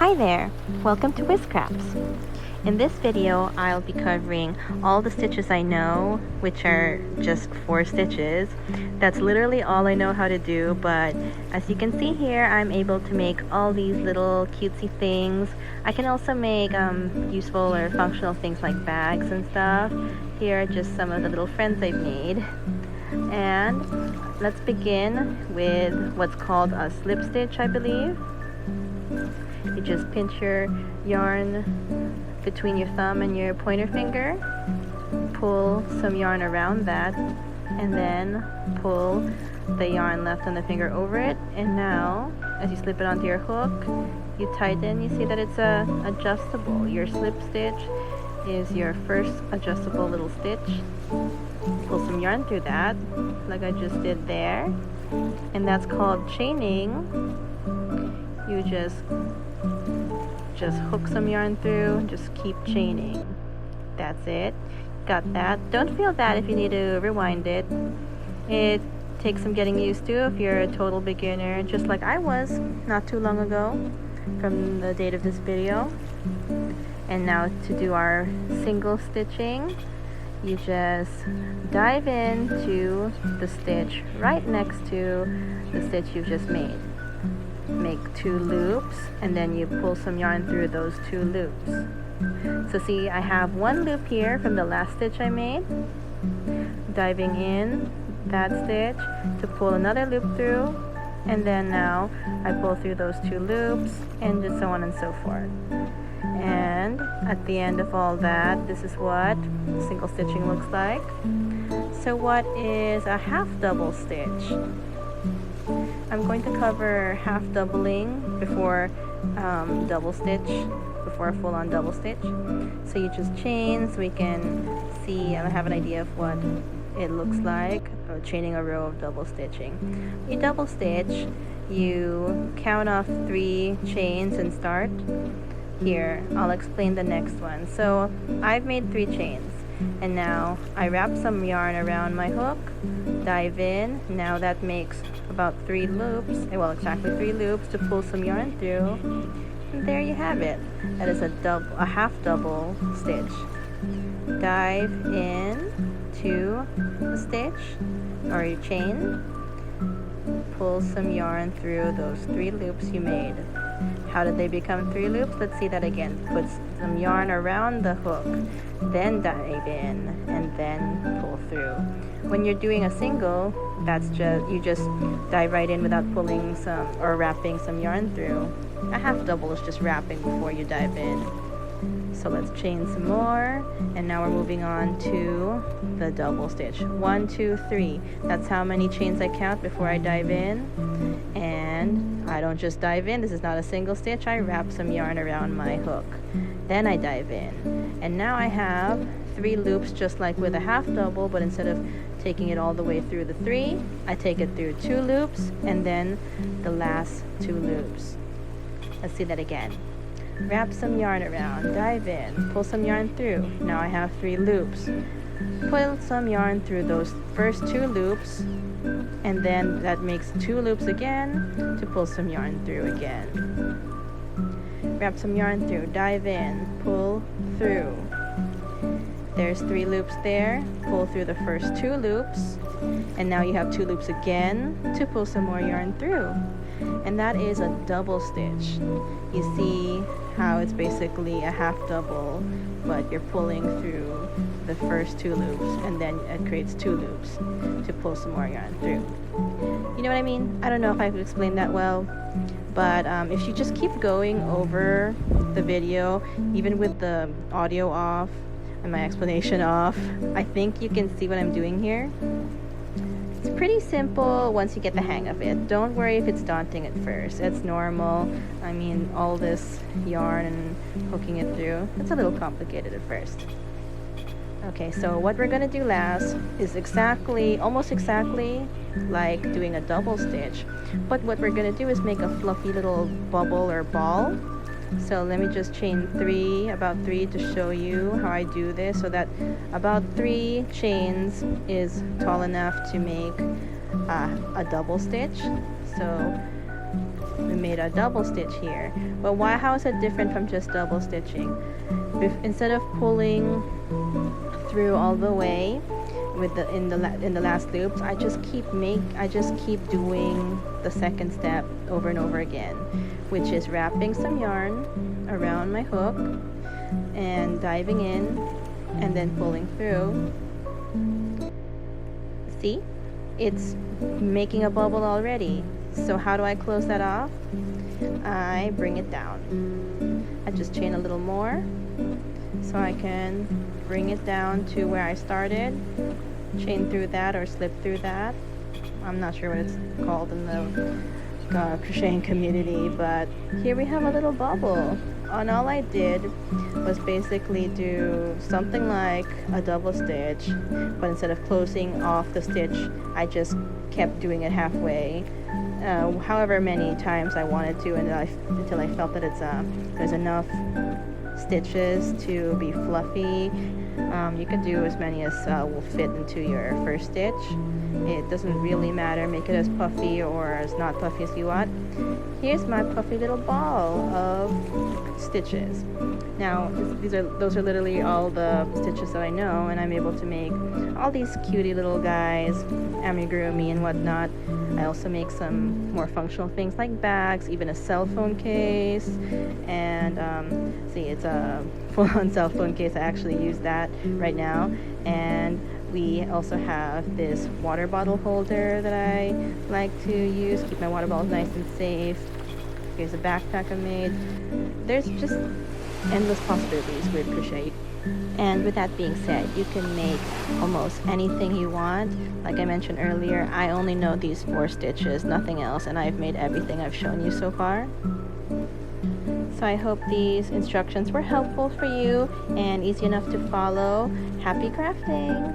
Hi there! Welcome to Wisq Crafts. In this video, I'll be covering all the stitches I know, which are just 4 stitches. That's literally all I know how to do, but as you can see here, I'm able to make all these little cutesy things. I can also make useful or functional things like bags and stuff. Here are just some of the little friends I've made. And let's begin with what's called a slip stitch, I believe. You just pinch your yarn between your thumb and your pointer finger, pull some yarn around that, and then pull the yarn left on the finger over it. And now, as you slip it onto your hook, you tighten. You see that it's adjustable. Your slip stitch is your first adjustable little stitch. Pull some yarn through that, like I just did there, and that's called chaining. You just hook some yarn through, just keep chaining. That's it. Got that. Don't feel bad if you need to rewind it. It takes some getting used to if you're a total beginner, just like I was not too long ago from the date of this video. And now to do our single stitching, you just dive into the stitch right next to the stitch you've just made. Make 2 loops, and then you pull some yarn through those 2 loops. So see, I have 1 loop here from the last stitch I made, diving in that stitch to pull another loop through, and then now I pull through those 2 loops, and just so on and so forth. And at the end of all that, this is what single stitching looks like. So what is a half double stitch? I'm going to cover half doubling before double stitch, before a full-on double stitch. So you just chain so we can see and have an idea of what it looks like, chaining a row of double stitching. You double stitch, you count off 3 chains and start. Here, I'll explain the next one. So I've made 3 chains, and now I wrap some yarn around my hook, dive in. Now that makes about 3 loops, well, exactly 3 loops to pull some yarn through, and there you have it. That is a half double stitch. Dive in to the stitch or your chain, pull some yarn through those 3 loops you made. How did they become 3 loops? Let's see that again. Put some yarn around the hook, then dive in, and then pull through. When you're doing a single, you just dive right in without pulling some or wrapping some yarn through. A half double is just wrapping before you dive in. So let's chain some more, and now we're moving on to the double stitch. 1, 2, 3. That's how many chains I count before I dive in. And I don't just dive in. This is not a single stitch. I wrap some yarn around my hook. Then I dive in. And now I have 3 loops just like with a half double, but instead of taking it all the way through the 3, I take it through 2 loops and then the last 2 loops. Let's see that again. Wrap some yarn around, dive in, pull some yarn through. Now I have 3 loops. Pull some yarn through those first 2 loops, and then that makes 2 loops again to pull some yarn through again. Wrap some yarn through, dive in, pull through. There's 3 loops there. Pull through the first 2 loops, and now you have 2 loops again to pull some more yarn through. And that is a double stitch. You see how it's basically a half double, but you're pulling through the first 2 loops, and then it creates 2 loops to pull some more yarn through. You know what I mean? I don't know if I could explain that well, but if you just keep going over the video, even with the audio off and my explanation off, I think you can see what I'm doing here. It's pretty simple once you get the hang of it. Don't worry if it's daunting at first. It's normal. I mean, all this yarn and hooking it through, it's a little complicated at first. Okay, so what we're gonna do last is almost exactly like doing a double stitch, but what we're gonna do is make a fluffy little bubble or ball. So let me just chain about 3 to show you how I do this, so that about 3 chains is tall enough to make a double stitch. So we made a double stitch here. But how is it different from just double stitching? Instead of pulling through all the way with in the last loops, I just keep doing the second step over and over again, which is wrapping some yarn around my hook and diving in and then pulling through. See, it's making a bubble already. So how do I close that off? I bring it down. I just chain a little more so I can bring it down to where I started, chain through that or slip through that. I'm not sure what it's called in the crocheting community, but here we have a little bubble. And all I did was basically do something like a double stitch, but instead of closing off the stitch, I just kept doing it halfway, however many times I wanted to, until I felt that there's enough stitches to be fluffy. You can do as many as will fit into your first stitch. It doesn't really matter. Make it as puffy or as not puffy as you want. Here's my puffy little ball of stitches. Now, those are literally all the stitches that I know, and I'm able to make all these cutie little guys, amigurumi and whatnot. I also make some more functional things like bags, even a cell phone case, and see, it's a full-on cell phone case. I actually use that right now. And we also have this water bottle holder that I like to use, keep my water bottles nice and safe. Here's a backpack I made. There's just endless possibilities with crochet. And with that being said, you can make almost anything you want. Like I mentioned earlier, I only know these 4 stitches, nothing else, and I've made everything I've shown you so far. So I hope these instructions were helpful for you and easy enough to follow. Happy crafting!